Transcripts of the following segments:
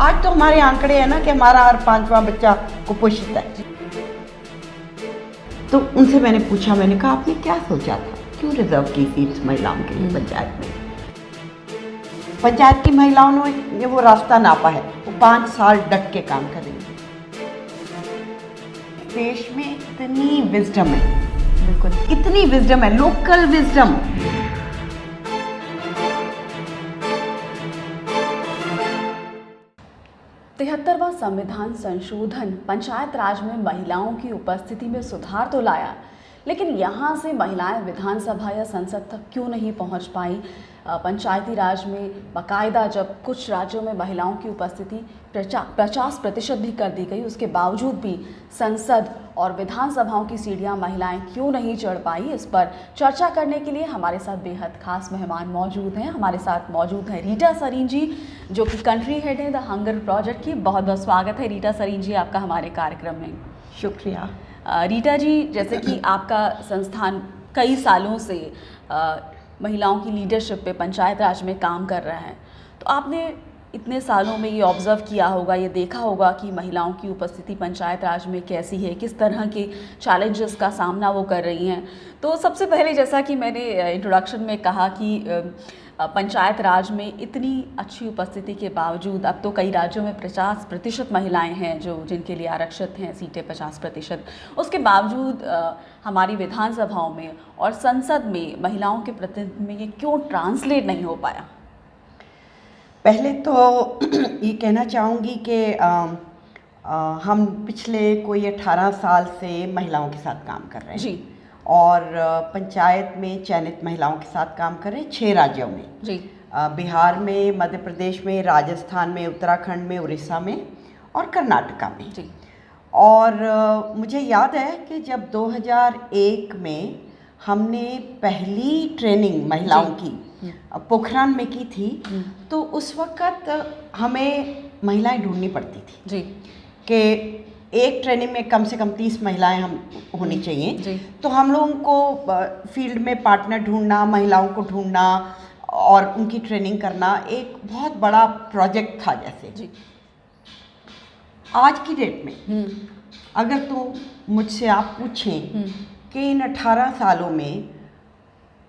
आज तो हमारे आंकड़े हैं ना कि हमारा हर 5वां बच्चा कुपोषित है। तो उनसे मैंने पूछा, मैंने कहा आपने क्या सोचा था, क्यों रिजर्व की सीट्स महिलाओं के लिए पंचायत में? पंचायत की महिलाओं ने वो रास्ता नापा है, वो 5 साल डट के काम करेंगे। देश में इतनी विजडम है, बिल्कुल इतनी विजडम है, लोकल विजडम। तिहत्तरवां संविधान संशोधन पंचायत राज में महिलाओं की उपस्थिति में सुधार तो लाया, लेकिन यहाँ से महिलाएं विधानसभा या संसद तक क्यों नहीं पहुँच पाई? पंचायती राज में बाकायदा जब कुछ राज्यों में महिलाओं की उपस्थिति 50% भी कर दी गई, उसके बावजूद भी संसद और विधानसभाओं की सीढ़ियां महिलाएं क्यों नहीं चढ़ पाई? इस पर चर्चा करने के लिए हमारे साथ बेहद खास मेहमान मौजूद हैं। हमारे साथ मौजूद हैं रीटा सरीन जी, जो कि कंट्री हेड हैं द हंगर प्रोजेक्ट की। बहुत बहुत स्वागत है रीटा सरीन जी आपका हमारे कार्यक्रम में। शुक्रिया। रीटा जी, जैसे कि आपका संस्थान कई सालों से महिलाओं की लीडरशिप पे पंचायत राज में काम कर रहा है, तो आपने इतने सालों में ये ऑब्ज़र्व किया होगा, ये देखा होगा कि महिलाओं की उपस्थिति पंचायत राज में कैसी है, किस तरह के चैलेंजेस का सामना वो कर रही हैं। तो सबसे पहले, जैसा कि मैंने इंट्रोडक्शन में कहा कि पंचायत राज में इतनी अच्छी उपस्थिति के बावजूद अब तो कई राज्यों में 50% महिलाएं हैं जिनके लिए आरक्षित हैं सीटें 50%। उसके बावजूद हमारी विधानसभाओं में और संसद में महिलाओं के प्रतिनिधित्व में ये क्यों ट्रांसलेट नहीं हो पाया? पहले तो ये कहना चाहूँगी कि हम पिछले कोई 18 साल से महिलाओं के साथ काम कर रहे हैं जी, और पंचायत में चयनित महिलाओं के साथ काम कर रहे हैं 6 राज्यों में जी। बिहार में, मध्य प्रदेश में, राजस्थान में, उत्तराखंड में, उड़ीसा में और कर्नाटका में जी। और मुझे याद है कि जब 2001 में हमने पहली ट्रेनिंग महिलाओं की पोखरान में की थी, तो उस वक्त हमें महिलाएं ढूंढनी पड़ती थी जी, कि एक ट्रेनिंग में कम से कम 30 महिलाएं हम होनी चाहिए जी। तो हम लोगों को फील्ड में पार्टनर ढूंढना, महिलाओं को ढूंढना और उनकी ट्रेनिंग करना एक बहुत बड़ा प्रोजेक्ट था। जैसे जी। आज की डेट में अगर तो मुझसे आप पूछें कि इन 18 सालों में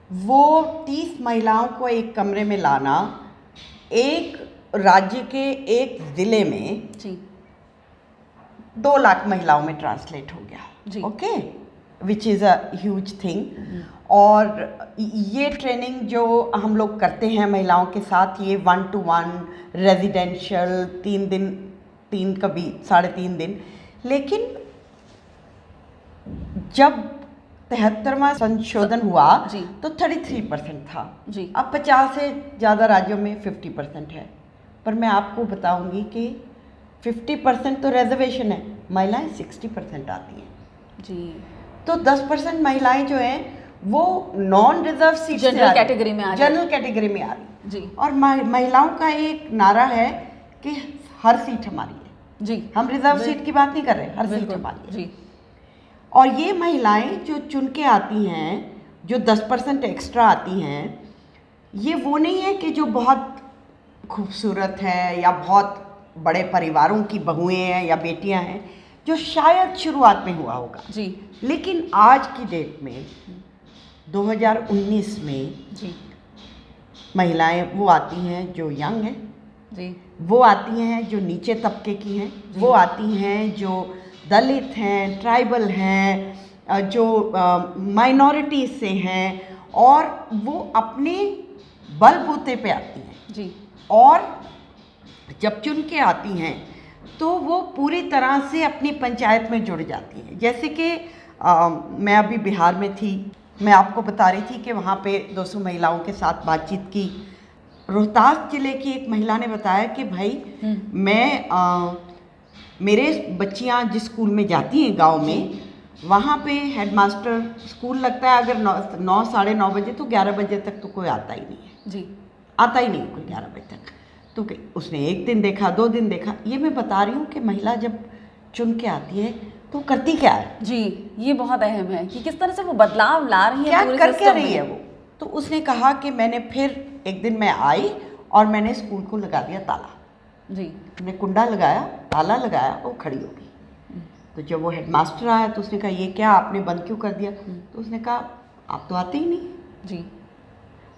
वो 30 महिलाओं को एक कमरे में लाना, एक राज्य के एक ज़िले में जी 2 लाख महिलाओं में ट्रांसलेट हो गया। Okay, which is a huge thing. और ये ट्रेनिंग जो हम लोग करते हैं महिलाओं के साथ, ये 1-to-1 रेजिडेंशियल 3 दिन, 3 कभी 3.5 दिन। लेकिन जब 73वां संशोधन हुआ तो 33% था जी। अब 50 से ज़्यादा राज्यों में 50% है। पर मैं आपको बताऊंगी कि 50% तो रिजर्वेशन है, महिलाएं 60% आती हैं जी। तो 10% महिलाएं जो हैं वो non reserve seat general category में आ रही जी। और महिलाओं का एक नारा है कि हर सीट हमारी है जी। हम रिजर्व सीट की बात नहीं कर रहे, हर सीट हमारी है जी। और ये महिलाएं जो चुन के आती हैं, जो 10% एक्स्ट्रा आती हैं, ये वो नहीं है कि जो बहुत खूबसूरत है या बहुत बड़े परिवारों की बहुएं हैं या बेटियां हैं, जो शायद शुरुआत में हुआ होगा जी। लेकिन आज की डेट में 2019 में जी महिलाएं वो आती हैं जो यंग हैं जी, वो आती हैं जो नीचे तबके की हैं, वो आती हैं जो दलित हैं, ट्राइबल हैं, जो माइनॉरिटीज़ से हैं और वो अपने बलबूते पे आती हैं जी। और जब चुन के आती हैं तो वो पूरी तरह से अपनी पंचायत में जुड़ जाती हैं। जैसे कि मैं अभी बिहार में थी, मैं आपको बता रही थी कि वहाँ पे 200 महिलाओं के साथ बातचीत की। रोहतास जिले की एक महिला ने बताया कि भाई मैं मेरे बच्चियाँ जिस स्कूल में जाती हैं गांव में, वहाँ पे हेडमास्टर, स्कूल लगता है अगर 9 साढ़े 9 बजे तो 11 बजे तक तो कोई आता ही नहीं है जी, आता ही नहीं कोई 11 बजे तक। तो उसने 1 दिन देखा, 2 दिन देखा। ये मैं बता रही हूँ कि महिला जब चुन के आती है तो करती क्या है जी। ये बहुत अहम है कि किस तरह से वो बदलाव ला रही है, क्या पूरे कर क्या सिस्टम रही में। है वो। तो उसने कहा कि मैंने फिर एक दिन मैं आई और मैंने स्कूल को लगा दिया ताला जी। हमने कुंडा लगाया, ताला लगाया, वो खड़ी हो गई। तो जब वो हेडमास्टर आया तो उसने कहा ये क्या आपने बंद क्यों कर दिया? तो उसने कहा आप तो आते ही नहीं। जी।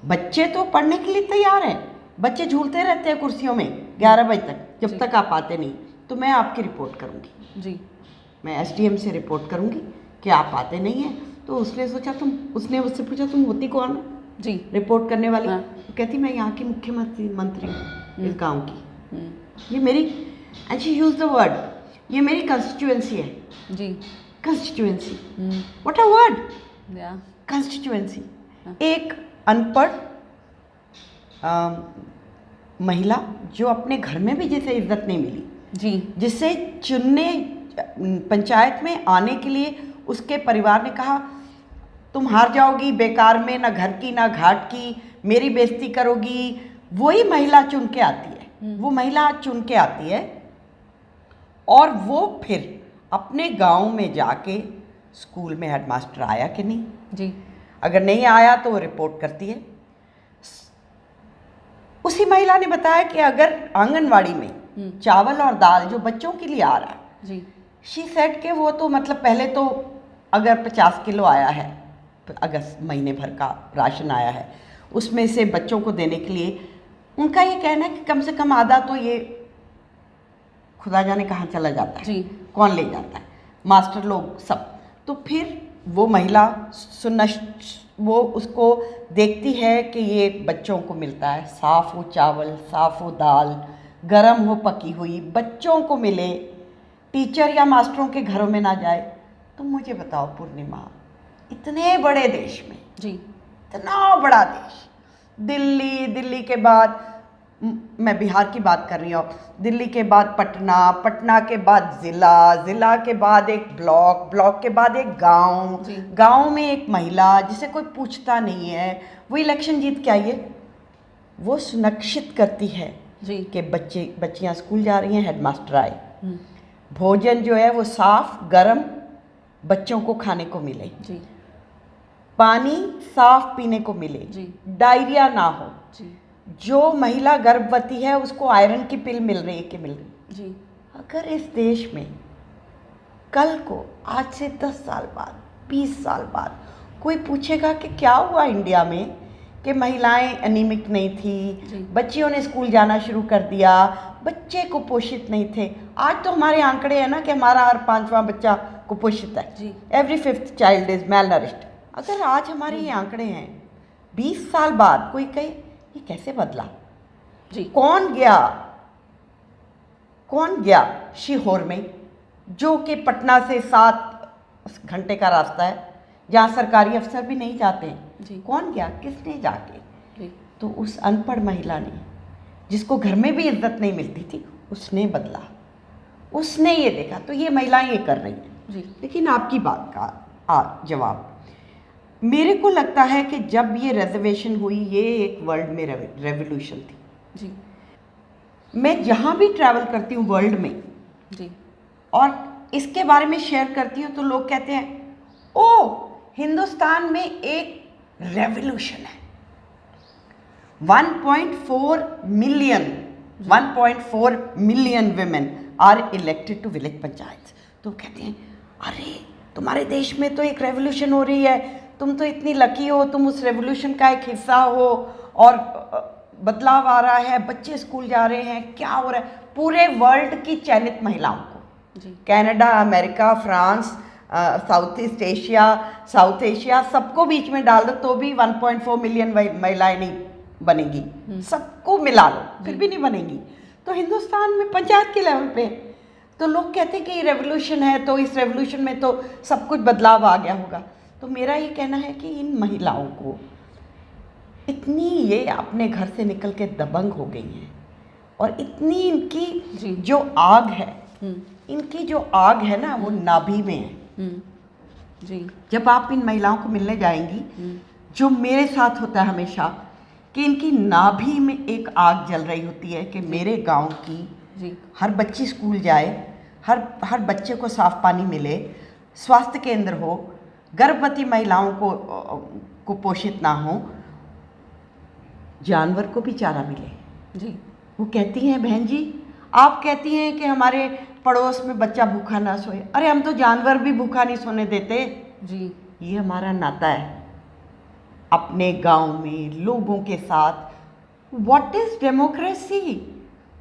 बच्चे तो पढ़ने के लिए तैयार हैं, बच्चे झूलते रहते हैं कुर्सियों में 11 बजे तक, जब जी। तक आप आते नहीं। तो मैं आपकी रिपोर्ट करूँगी, जी। मैं एसडीएम से रिपोर्ट करूँगी कि आप आते नहीं हैं। तो उसने सोचा उसने उससे पूछा तुम होती कौन हो जी। रिपोर्ट करने वाली? हाँ। तो कहती मैं यहाँ की मुख्यमंत्री हूँ इस गांव की, हम्म। ये मेरी, and she use the word, ये मेरी कंस्टिट्यूएंसी है। जी। कंस्टिट्यूएंसी, व्हाट अ वर्ड, या कंस्टिट्यूएंसी। हाँ। एक अनपढ़ महिला जो अपने घर में भी जिसे इज्जत नहीं मिली, जी। जिसे चुनने पंचायत में आने के लिए उसके परिवार ने कहा तुम हार जाओगी बेकार में, ना घर की ना घाट की, मेरी बेइज्जती करोगी, वही महिला चुन के आती है। वो महिला चुन के आती है और वो फिर अपने गांव में जाके स्कूल में हेडमास्टर आया कि नहीं, जी। अगर नहीं आया तो वो रिपोर्ट करती है। उसी महिला ने बताया कि अगर आंगनवाड़ी में चावल और दाल जो बच्चों के लिए आ रहा है, जी। शी सेड के वो तो मतलब पहले तो अगर 50 किलो आया है, अगस्त महीने भर का राशन आया है, उसमें से बच्चों को देने के लिए उनका ये कहना है कि कम से कम आधा तो ये खुदा जाने कहाँ चला जाता है, जी। कौन ले जाता है, मास्टर लोग सब। तो फिर वो महिला वो उसको देखती है कि ये बच्चों को मिलता है, साफ़ हो चावल, साफ़ हो दाल, गरम हो पकी हुई, बच्चों को मिले, टीचर या मास्टरों के घरों में ना जाए। तो मुझे बताओ पूर्णिमा, इतने बड़े देश में, जी। इतना बड़ा देश, दिल्ली के बाद मैं बिहार की बात कर रही हूँ, दिल्ली के बाद पटना, पटना के बाद ज़िला के बाद एक ब्लॉक के बाद एक गांव में एक महिला जिसे कोई पूछता नहीं है, वो इलेक्शन जीत के आई है। वो सुनिश्चित करती है जी। कि बच्चियाँ स्कूल जा रही हैं, हेडमास्टर आए, भोजन जो है वो साफ गरम बच्चों को खाने को मिले, जी। पानी साफ पीने को मिले, जी। डायरिया ना हो, जी। जो महिला गर्भवती है उसको आयरन की पिल मिल रही है कि मिल रही। जी। अगर इस देश में कल को आज से 10 साल बाद 20 साल बाद कोई पूछेगा कि क्या हुआ इंडिया में कि महिलाएं अनीमिक नहीं थी, बच्चियों ने स्कूल जाना शुरू कर दिया, बच्चे कुपोषित नहीं थे। आज तो हमारे आंकड़े हैं ना कि हमारा हर 5वां बच्चा कुपोषित है, एवरी 5th चाइल्ड इज मैलनरिश्ड। अगर आज हमारे ये आंकड़े हैं, 20 साल बाद कोई कहे ये कैसे बदला? जी। कौन गया सीहोर में, जो कि पटना से 7 घंटे का रास्ता है, जहाँ सरकारी अफसर भी नहीं जाते हैं। कौन गया, किसने जाके? तो उस अनपढ़ महिला ने, जिसको घर में भी इज्जत नहीं मिलती थी, उसने बदला, उसने ये देखा। तो ये महिलाएं ये कर रही हैं। लेकिन आपकी बात का जवाब, मेरे को लगता है कि जब ये रिजर्वेशन हुई, ये एक वर्ल्ड में रेवोल्यूशन थी। जी। मैं जहाँ भी ट्रैवल करती हूँ वर्ल्ड में, जी, और इसके बारे में शेयर करती हूँ, तो लोग कहते हैं ओ हिंदुस्तान में एक रेवोल्यूशन है। 1.4 million women are elected to village panchayat. तो कहते हैं अरे तुम्हारे देश में तो एक रेवोल्यूशन हो रही है, तुम तो इतनी लकी हो, तुम उस रेवोल्यूशन का एक हिस्सा हो, और बदलाव आ रहा है, बच्चे स्कूल जा रहे हैं, क्या हो रहा है। पूरे वर्ल्ड की चयनित महिलाओं को, Canada, America, France, south Asia सबको बीच में डाल दो तो भी 1.4 मिलियन महिलाएं नहीं बनेगी। सबको मिला लो फिर भी नहीं बनेगी। तो हिंदुस्तान में पंचायत के लेवल पे तो लोग कहते हैं कि ये रेवोल्यूशन है, तो इस रेवोल्यूशन में तो सब कुछ बदलाव आ गया होगा। तो मेरा ये कहना है कि इन महिलाओं को इतनी ये अपने घर से निकल के दबंग हो गई हैं, और इतनी इनकी जो आग है, इनकी जो आग है ना, वो नाभि में है। जी। जब आप इन महिलाओं को मिलने जाएंगी, जो मेरे साथ होता है हमेशा, कि इनकी नाभि में एक आग जल रही होती है कि मेरे गांव की हर बच्ची स्कूल जाए, हर बच्चे को साफ पानी मिले, स्वास्थ्य केंद्र हो, गर्भवती महिलाओं को कुपोषित ना हो, जानवर को भी चारा मिले। जी। वो कहती हैं बहन जी आप कहती हैं कि हमारे पड़ोस में बच्चा भूखा ना सोए, अरे हम तो जानवर भी भूखा नहीं सोने देते। जी। ये हमारा नाता है अपने गांव में लोगों के साथ। What is democracy,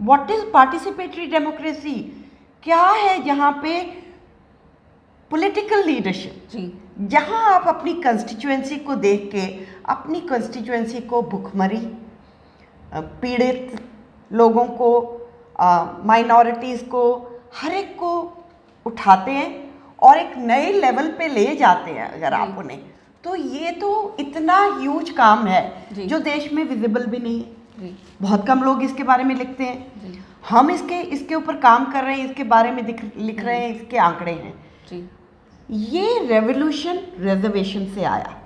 what is participatory democracy? क्या है जहाँ पे पॉलिटिकल लीडरशिप, जी। जहाँ आप अपनी कंस्टिट्यूएंसी को देख के अपनी कंस्टिट्यूएंसी को भुखमरी, पीड़ित लोगों को, माइनॉरिटीज़ को, हर एक को उठाते हैं और एक नए लेवल पे ले जाते हैं अगर आप उन्हें, तो ये तो इतना ह्यूज काम है जो देश में विजिबल भी नहीं है। बहुत कम लोग इसके बारे में लिखते हैं। हम इसके ऊपर काम कर रहे हैं, इसके बारे में लिख रहे हैं, इसके आंकड़े हैं। ये रेवोल्यूशन रिजर्वेशन से आया।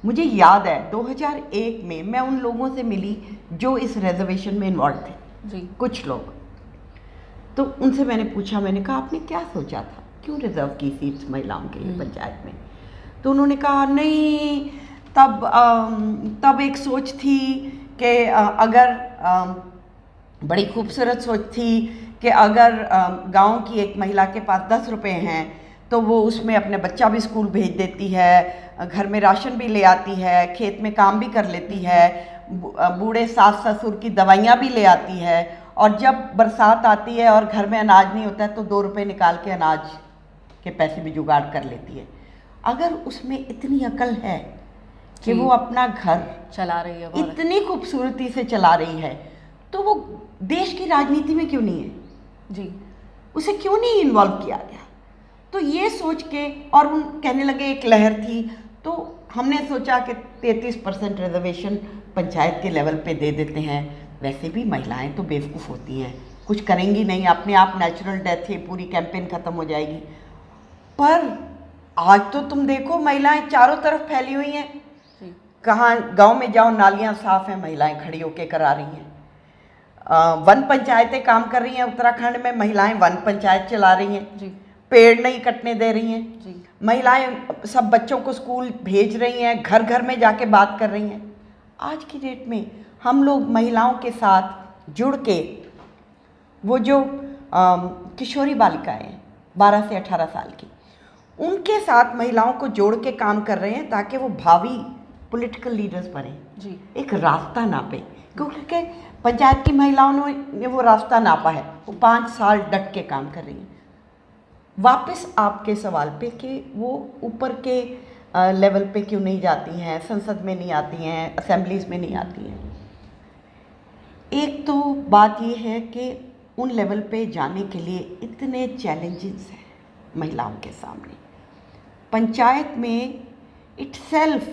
मुझे याद है 2001 में मैं उन लोगों से मिली जो इस रिजर्वेशन में इन्वॉल्व थे, कुछ लोग। तो उनसे मैंने पूछा, मैंने कहा आपने क्या सोचा था, क्यों रिजर्व की सीट्स महिलाओं के लिए पंचायत में? तो उन्होंने कहा नहीं, तब एक सोच थी कि अगर बड़ी खूबसूरत सोच थी कि अगर गांव की एक महिला के पास 10 रुपए हैं तो वो उसमें अपने बच्चा भी स्कूल भेज देती है, घर में राशन भी ले आती है, खेत में काम भी कर लेती है, बूढ़े सास ससुर की दवाइयाँ भी ले आती है, और जब बरसात आती है और घर में अनाज नहीं होता है तो 2 रुपए निकाल के अनाज के पैसे भी जुगाड़ कर लेती है। अगर उसमें इतनी अकल है कि वो अपना घर चला रही है, इतनी खूबसूरती से चला रही है, तो वो देश की राजनीति में क्यों नहीं है? जी, उसे क्यों नहीं इन्वॉल्व किया गया? तो ये सोच के, और उन कहने लगे एक लहर थी, तो हमने सोचा कि 33% रिजर्वेशन पंचायत के लेवल पे दे देते हैं। वैसे भी महिलाएं तो बेवकूफ़ होती हैं, कुछ करेंगी नहीं, अपने आप नेचुरल डेथ है, पूरी कैंपेन ख़त्म हो जाएगी। पर आज तो तुम देखो महिलाएं चारों तरफ फैली हुई हैं। कहाँ गांव में जाओ, नालियां साफ हैं, महिलाएं खड़ी होकर करा रही हैं। वन पंचायतें काम कर रही हैं, उत्तराखंड में महिलाएं वन पंचायत चला रही हैं, पेड़ नहीं कटने दे रही हैं, महिलाएं सब बच्चों को स्कूल भेज रही हैं, घर घर में जाके बात कर रही हैं। आज की डेट में हम लोग महिलाओं के साथ जुड़ के, वो जो किशोरी बालिकाएं हैं 12 से 18 साल की, उनके साथ महिलाओं को जोड़ के काम कर रहे हैं ताकि वो भावी पॉलिटिकल लीडर्स बने, एक रास्ता नापे। क्योंकि पंचायत की महिलाओं ने वो रास्ता नापा है, वो 5 साल डट के काम कर रही हैं। वापस आपके सवाल पे कि वो ऊपर के लेवल पे क्यों नहीं जाती हैं, संसद में नहीं आती हैं, असेंबलीज में नहीं आती हैं। एक तो बात ये है कि उन लेवल पे जाने के लिए इतने चैलेंजेस हैं महिलाओं के सामने। पंचायत में इटसेल्फ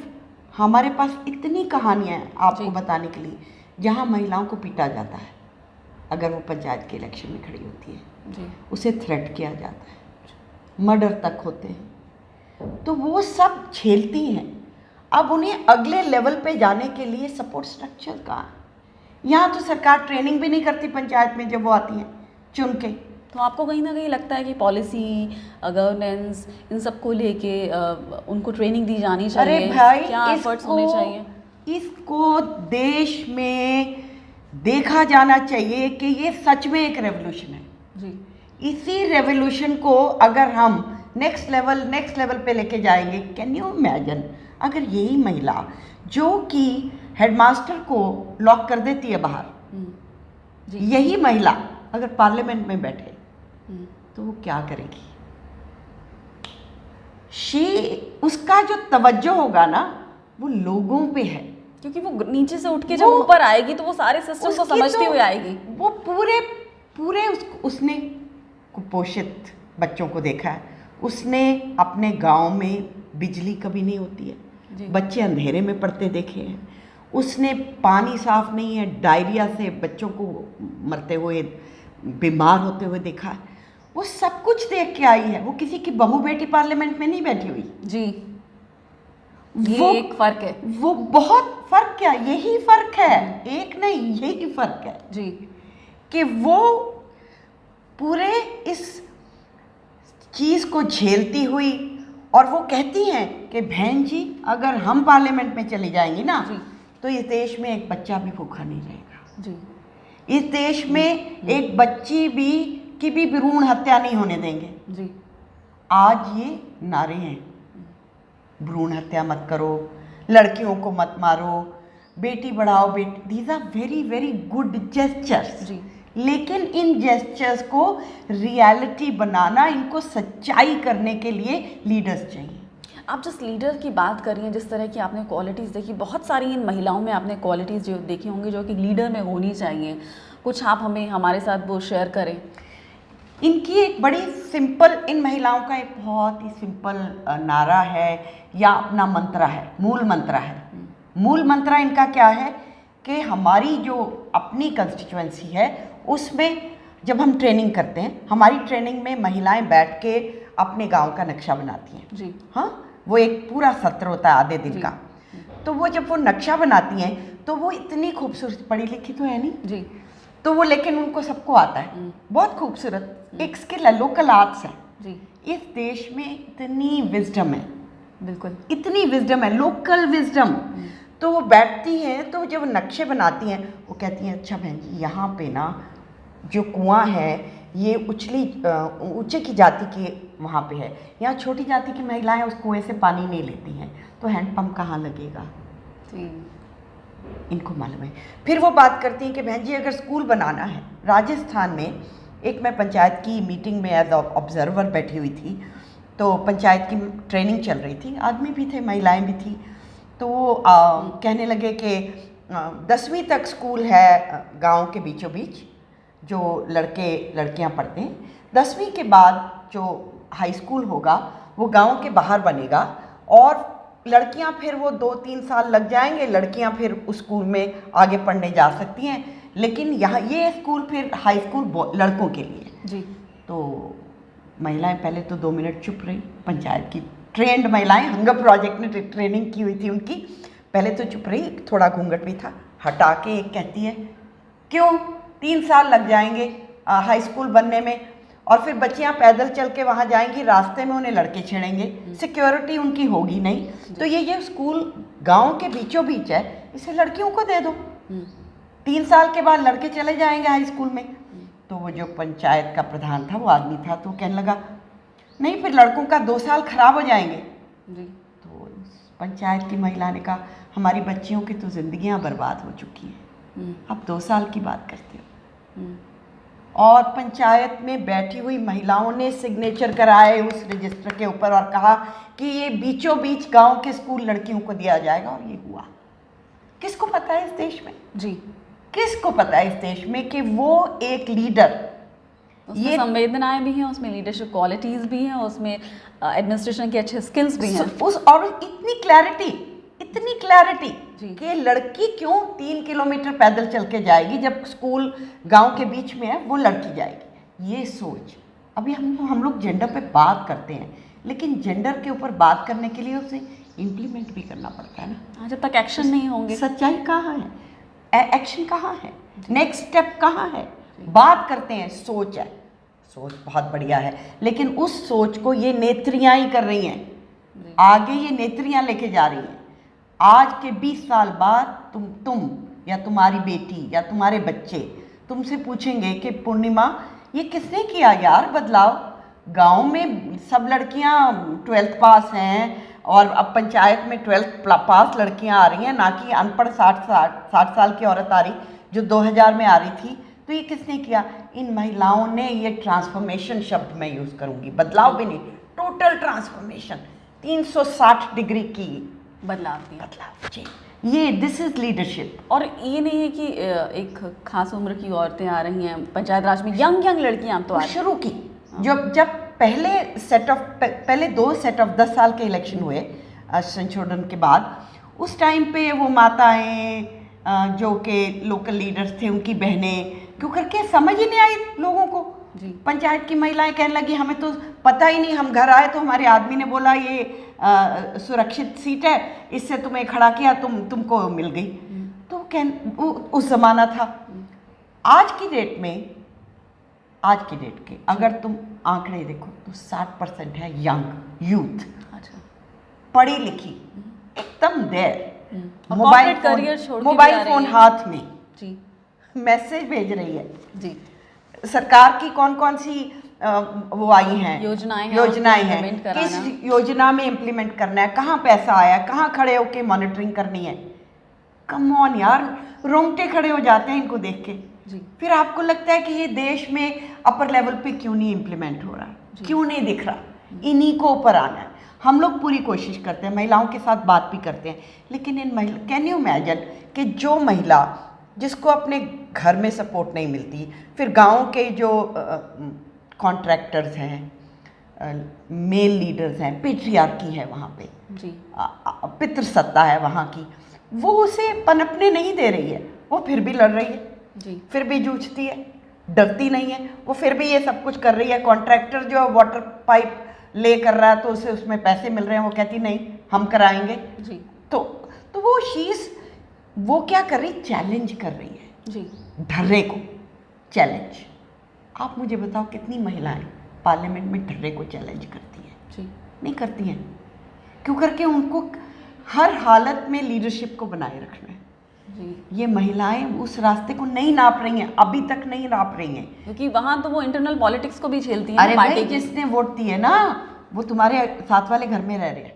हमारे पास इतनी कहानियाँ हैं आपको बताने के लिए, जहाँ महिलाओं को पीटा जाता है अगर वो पंचायत के इलेक्शन में खड़ी होती है, उसे थ्रेट किया जाता है, मर्डर तक होते हैं। तो वो सब झेलती हैं। अब उन्हें अगले लेवल पे जाने के लिए सपोर्ट स्ट्रक्चर कहाँ है? यहाँ तो सरकार ट्रेनिंग भी नहीं करती पंचायत में जब वो आती हैं चुन के। तो आपको कहीं ना कहीं लगता है कि पॉलिसी, गवर्नेंस, इन सब को लेके उनको ट्रेनिंग दी जानी चाहिए? अरे भाई, क्या एफर्ट्स होने चाहिए? इसको देश में देखा जाना चाहिए कि ये सच में एक रेवोल्यूशन है। इसी रेवोल्यूशन को अगर हम नेक्स्ट लेवल पे लेके जाएंगे, कैन यू इमेजिन अगर यही महिला जो कि हेडमास्टर को लॉक कर देती है बाहर, यही महिला अगर पार्लियामेंट में बैठे तो वो क्या करेगी? उसका जो तवज्जो होगा ना वो लोगों पे है, क्योंकि वो नीचे से उठ के जब ऊपर आएगी तो वो सारे सिस्टम को समझते हुए आएगी। वो पूरे उसने कुपोषित बच्चों को देखा है, उसने अपने गांव में बिजली कभी नहीं होती है, बच्चे अंधेरे में पड़ते देखे हैं, उसने पानी साफ नहीं है, डायरिया से बच्चों को मरते हुए, बीमार होते हुए देखा है। वो सब कुछ देख के आई है। वो किसी की बहू बेटी पार्लियामेंट में नहीं बैठी हुई। ये एक फर्क है, वो बहुत फर्क, क्या यही फर्क है, एक नहीं यही फर्क है कि वो पूरे इस चीज़ को झेलती हुई, और वो कहती हैं कि बहन जी अगर हम पार्लियामेंट में चली जाएंगी ना तो इस देश में एक बच्चा भी भूखा नहीं रहेगा। इस देश में एक बच्ची भी की भी भ्रूण हत्या नहीं होने देंगे। जी। आज ये नारे हैं, भ्रूण हत्या मत करो, लड़कियों को मत मारो, बेटी बढ़ाओ बेटी, these are very very good gestures. जी। लेकिन इन जेस्चर्स को रियलिटी बनाना, इनको सच्चाई करने के लिए लीडर्स चाहिए। आप जिस लीडर की बात कर रही हैं, जिस तरह की आपने क्वालिटीज़ देखी, बहुत सारी इन महिलाओं में आपने क्वालिटीज़ जो देखी होंगी जो कि लीडर में होनी चाहिए, कुछ आप हमें हमारे साथ वो शेयर करें। इनकी एक बड़ी सिंपल, इन महिलाओं का एक बहुत ही सिंपल नारा है या अपना मंत्र है, मूल मंत्र है। मूल मंत्र इनका क्या है कि हमारी जो अपनी कंस्टिट्यूएंसी है उसमें जब हम ट्रेनिंग करते हैं, हमारी ट्रेनिंग में महिलाएं बैठ के अपने गांव का नक्शा बनाती हैं। जी। हाँ, वो एक पूरा सत्र होता है आधे दिन का। तो वो जब वो नक्शा बनाती हैं तो वो इतनी खूबसूरत, पढ़ी लिखी तो है नहीं जी, तो वो, लेकिन उनको सबको आता है, बहुत खूबसूरत एक स्किल है, लोकल आर्ट्स है। जी। इस देश में इतनी विजडम है, बिल्कुल इतनी विजडम है, लोकल विजडम। तो वो बैठती हैं, तो जब नक्शे बनाती हैं वो कहती हैं अच्छा बहन जी यहाँ पे ना जो कुआं है ये ऊंचे की जाति के वहाँ पे है, यहाँ छोटी जाति की महिलाएं उस कुएं से पानी नहीं लेती हैं, तो हैंडपम्प कहाँ लगेगा। जी। इनको मालूम है। फिर वो बात करती हैं कि बहन जी अगर स्कूल बनाना है, राजस्थान में एक मैं पंचायत की मीटिंग में एज ऑब्जर्वर बैठी हुई थी, तो पंचायत की ट्रेनिंग चल रही थी, आदमी भी थे महिलाएं भी थी, तो वो कहने लगे कि 10वीं तक स्कूल है गांव के बीचों बीच, जो लड़के लड़कियां पढ़ते हैं। 10वीं के बाद जो हाई स्कूल होगा वो गांव के बाहर बनेगा और लड़कियां फिर वो 2-3 साल लग जाएंगे, लड़कियां फिर उस स्कूल में आगे पढ़ने जा सकती हैं, लेकिन यहाँ ये स्कूल फिर हाई स्कूल लड़कों के लिए। जी। तो महिलाएं पहले तो 2 मिनट चुप रही, पंचायत की ट्रेंड महिलाएं, हंगर प्रोजेक्ट में ट्रेनिंग की हुई थी उनकी, पहले तो चुप रही, थोड़ा घूंघट भी था, हटा के एक कहती है क्यों 3 साल लग जाएंगे हाई स्कूल बनने में, और फिर बच्चियां पैदल चल के वहाँ जाएंगी, रास्ते में उन्हें लड़के छेड़ेंगे, सिक्योरिटी उनकी होगी नहीं, तो ये स्कूल गांव के बीचों बीच है, इसे लड़कियों को दे दो, 3 साल के बाद लड़के चले जाएंगे हाई स्कूल में। तो वो जो पंचायत का प्रधान था, वो आदमी था, तो कहने लगा नहीं फिर लड़कों का 2 साल खराब हो जाएंगे। जी। तो पंचायत की महिला ने कहा हमारी बच्चियों की तो जिंदगियां बर्बाद हो चुकी हैं, अब 2 साल की बात करते हो। और पंचायत में बैठी हुई महिलाओं ने सिग्नेचर कराए उस रजिस्टर के ऊपर और कहा कि ये बीचों बीच गांव के स्कूल लड़कियों को दिया जाएगा, और ये हुआ। किसको पता है इस देश में, जी, किसको पता है इस देश में कि वो एक लीडर, ये संवेदनाएं भी हैं, उसमें लीडरशिप क्वालिटीज भी हैं, उसमें एडमिनिस्ट्रेशन के अच्छे स्किल्स भी हैं, उस और इतनी क्लैरिटी जी। कि लड़की क्यों 3 किलोमीटर पैदल चल के जाएगी जब स्कूल गांव के बीच में है, वो लड़की जाएगी। ये सोच, अभी हम लोग जेंडर पे बात करते हैं, लेकिन जेंडर के ऊपर बात करने के लिए उसे इम्प्लीमेंट भी करना पड़ता है ना। जब तक एक्शन नहीं होंगे, सच्चाई कहाँ है, एक्शन कहाँ है, नेक्स्ट स्टेप कहाँ है। बात करते हैं, सोच है, सोच बहुत बढ़िया है, लेकिन उस सोच को ये नेत्रियाँ ही कर रही हैं, आगे ये नेत्रियाँ लेके जा रही हैं। आज के 20 साल बाद तुम या तुम्हारी बेटी या तुम्हारे बच्चे तुमसे पूछेंगे कि पूर्णिमा ये किसने किया यार बदलाव, गांव में सब लड़कियां 12th पास हैं और अब पंचायत में 12th पास लड़कियां आ रही हैं, ना कि अनपढ़ 60 साल की औरत आ रही जो 2000 में आ रही थी। तो ये किसने किया, इन महिलाओं ने। ये ट्रांसफॉर्मेशन शब्द मैं यूज़ करूँगी, बदलाव भी नहीं, टोटल ट्रांसफॉर्मेशन, 360 डिग्री की बदलाव दिया। बदलाव जी, ये दिस इज लीडरशिप। और ये नहीं है कि एक खास उम्र की औरतें आ रही हैं पंचायत राज में, यंग लड़कियां तो आज शुरू की, जब पहले 2 सेट ऑफ 10 साल के इलेक्शन हुए संशोधन के बाद, उस टाइम पे वो माताएं जो कि लोकल लीडर्स थे, उनकी बहनें, क्यों करके समझ ही नहीं आई लोगों को जी। पंचायत की महिलाएं कहने लगी हमें तो पता ही नहीं, हम घर आए तो हमारे आदमी ने बोला ये सुरक्षित सीट है, इससे तुम्हें खड़ा किया, तुमको मिल गई। तो उस ज़माना था। आज की डेट के अगर तुम आंकड़े देखो तो 60% है यंग यूथ, अच्छा, पढ़ी लिखी, एकदम देर, मोबाइल फोन हाथ में जी, मैसेज भेज रही है। जी, सरकार की कौन कौन सी वो आई हैं योजनाएं हैं, implement किस कराना। योजना में इम्प्लीमेंट करना है, कहाँ पैसा आया, कहाँ खड़े होके मॉनिटरिंग करनी है। कम ऑन यार, रोंगटे खड़े हो जाते हैं इनको देख के। जी, फिर आपको लगता है कि ये देश में अपर लेवल पे क्यों नहीं इम्प्लीमेंट हो रहा, क्यों नहीं दिख रहा। इन्हीं को ऊपर आना है। हम लोग पूरी कोशिश करते हैं, महिलाओं के साथ बात भी करते हैं, लेकिन इन महिला, कैन यू इमेजिन कि जो महिला जिसको अपने घर में सपोर्ट नहीं मिलती, फिर गांव के जो कॉन्ट्रैक्टर्स हैं, मेल लीडर्स हैं, पेट्रियार्की है वहाँ पे, जी, पितृसत्ता है वहाँ की, वो उसे पनपने नहीं दे रही है। वो फिर भी लड़ रही है, जी, फिर भी जूझती है, डरती नहीं है। वो फिर भी ये सब कुछ कर रही है। कॉन्ट्रैक्टर जो वाटर पाइप ले कर रहा है तो उसे उसमें पैसे मिल रहे हैं, वो कहती नहीं हम कराएंगे। जी, तो वो शीज वो क्या कर रही, चैलेंज कर रही है जी, ढर्रे को। चैलेंज, आप मुझे बताओ कितनी महिलाएं पार्लियामेंट में ढर्रे को चैलेंज करती हैं? जी, नहीं करती हैं। क्यों? करके उनको हर हालत में लीडरशिप को बनाए रखना है। जी, ये महिलाएं उस रास्ते को नहीं नाप रही हैं, अभी तक नहीं नाप रही हैं। क्योंकि वहाँ तो वो इंटरनल पॉलिटिक्स को भी झेलती हैं अरे पार्टी भाई, की। जिसने वोट दिए ना, वो तुम्हारे साथ वाले घर में रह रहे हैं,